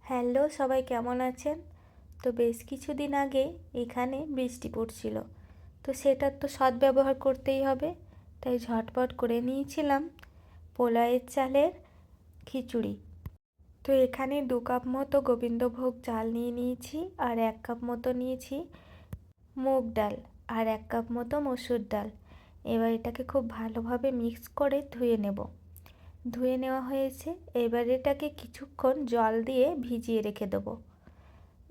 Hello, সবাই কেমন আছেন? তো বেশ কিছুদিন আগে এখানে বৃষ্টি পড়ছিল, তো সেটার তো সদ্ব্যবহার করতেই হবে। তাই ঝটপট করে নিয়েছিলাম পোলাওয়ের চালের খিচুড়ি। তো এখানে 2 কাপ মতো গোবিন্দভোগ চাল নিয়ে নিয়েছি, আর 1 কাপ মতো নিয়েছি মুগ ডাল, আর 1 কাপ মতো মসুর ডাল। এবার এটাকে খুব ভালোভাবে মিক্স করে ধুয়ে নেব। ধুয়ে নেওয়া হয়েছে। এবার এটাকে কিছুক্ষণ জল দিয়ে ভিজিয়ে রেখে দেবো,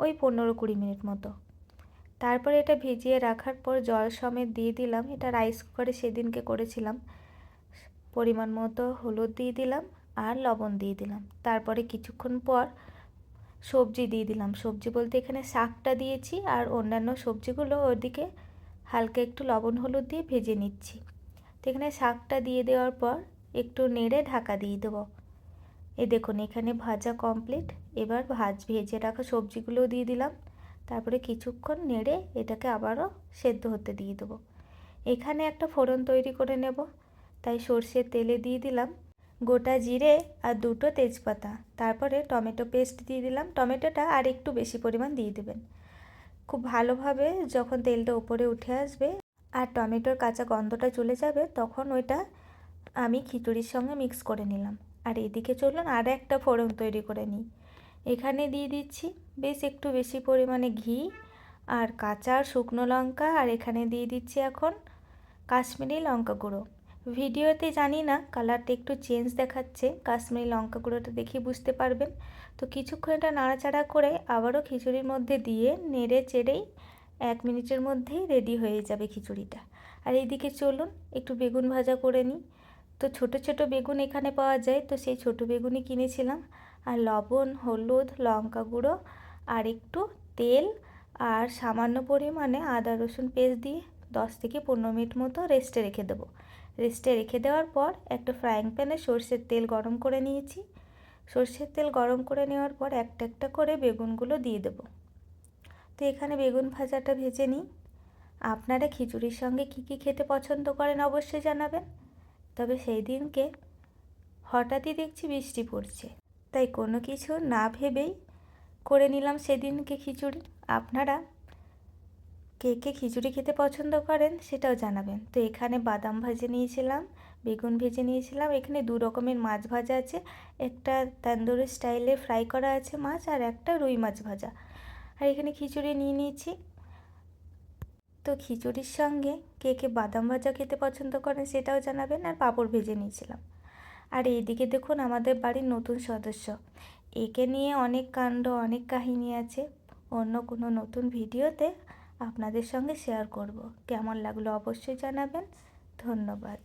ওই 15-20 মিনিট মতো। তারপরে এটা ভিজিয়ে রাখার পর জল সমেত দিয়ে দিলাম। এটা রাইস কুকারে সেদিনকে করেছিলাম। পরিমাণ মতো হলুদ দিয়ে দিলাম আর লবণ দিয়ে দিলাম। তারপরে কিছুক্ষণ পর সবজি দিয়ে দিলাম। সবজি বলতে এখানে শাকটা দিয়েছি, আর অন্যান্য সবজিগুলো ওদিকে হালকা একটু লবণ হলুদ দিয়ে ভেজে নিচ্ছি। তো এখানে শাকটা দিয়ে দেওয়ার পর একটু নেড়ে ঢাকা দিয়ে দেবো। এই দেখুন এখানে ভাজা কমপ্লিট। এবার ভেজে রাখা সবজিগুলোও দিয়ে দিলাম। তারপরে কিছুক্ষণ নেড়ে এটাকে আবারও সেদ্ধ হতে দিয়ে দেবো। এখানে একটা ফোড়ন তৈরি করে নেব। তাই সর্ষের তেলে দিয়ে দিলাম গোটা জিরে আর 2টো তেজপাতা। তারপরে টমেটো পেস্ট দিয়ে দিলাম। টমেটোটা আর একটু বেশি পরিমাণ দিয়ে দেবেন। খুব ভালোভাবে যখন তেলটা উপরে উঠে আসবে আর টমেটোর কাঁচা গন্ধটা চলে যাবে, তখন ওইটা আমি খিচুড়ির সঙ্গে মিক্স করে নিলাম। আর এদিকে চলুন আর একটা ফোড়ন তৈরি করে নিই। এখানে দিয়ে দিচ্ছি বেশ একটু বেশি পরিমাণে ঘি আর কাঁচা শুকনো লঙ্কা, আর এখানে দিয়ে দিচ্ছি এখন কাশ্মীরি লঙ্কা গুঁড়ো। ভিডিওতে জানি না কালারটা একটু চেঞ্জ দেখাচ্ছে, কাশ্মীরি লঙ্কা গুঁড়োটা দেখে বুঝতে পারবেন। তো কিছুক্ষণ এটা নাড়াচাড়া করে আবারও খিচুড়ির মধ্যে দিয়ে নেড়ে চেড়েই 1 মিনিটের মধ্যেই রেডি হয়ে যাবে খিচুড়িটা। আর এইদিকে চলুন একটু বেগুন ভাজা করে নিই। তো ছোট ছোট বেগুন এখানে পাওয়া যায়, তো সেই ছোট বেগুনই কিনেছিলাম। আর লবণ, হলুদ, লঙ্কা গুঁড়ো আর একটু তেল আর সামান্য পরিমাণে আদা রসুন পেস্ট দিয়ে 10 থেকে 15 মিনিট মতো রেস্টে রেখে দেবো। রেস্টে রেখে দেওয়ার পর একটা ফ্রাইং প্যানে সর্ষের তেল গরম করে নিয়েছি। সর্ষের তেল গরম করে নেওয়ার পর একটা একটা করে বেগুনগুলো দিয়ে দেবো। তো এখানে বেগুন ভাজাটা ভেজে নিই। আপনারা খিচুড়ির সঙ্গে কী কী খেতে পছন্দ করেন অবশ্যই জানাবেন। তবে সেই দিনকে হঠাৎই দেখছি বৃষ্টি পড়ছে, তাই কোনো কিছু না ভেবেই করে নিলাম সেদিনকে খিচুড়ি। আপনারা কে কে খিচুড়ি খেতে পছন্দ করেন সেটাও জানাবেন। তো এখানে বাদাম ভেজে নিয়েছিলাম, বেগুন ভেজে নিয়েছিলাম, এখানে 2 রকমের মাছ ভাজা আছে। একটা তন্দুরি স্টাইলে ফ্রাই করা আছে মাছ, আর একটা রুই মাছ ভাজা। আর এখানে খিচুড়ি নিয়ে নিয়েছি। তো খিচুড়ির সঙ্গে কে কে বাদাম ভাজা খেতে পছন্দ করেন সেটাও জানাবেন। আর পাঁপড় ভেজে নিয়েছিলাম। আর এইদিকে দেখুন আমাদের বাড়ির নতুন সদস্য, একে নিয়ে অনেক কাণ্ড অনেক কাহিনী আছে। অন্য কোনো নতুন ভিডিওতে আপনাদের সঙ্গে শেয়ার করব। কেমন লাগলো অবশ্যই জানাবেন। ধন্যবাদ।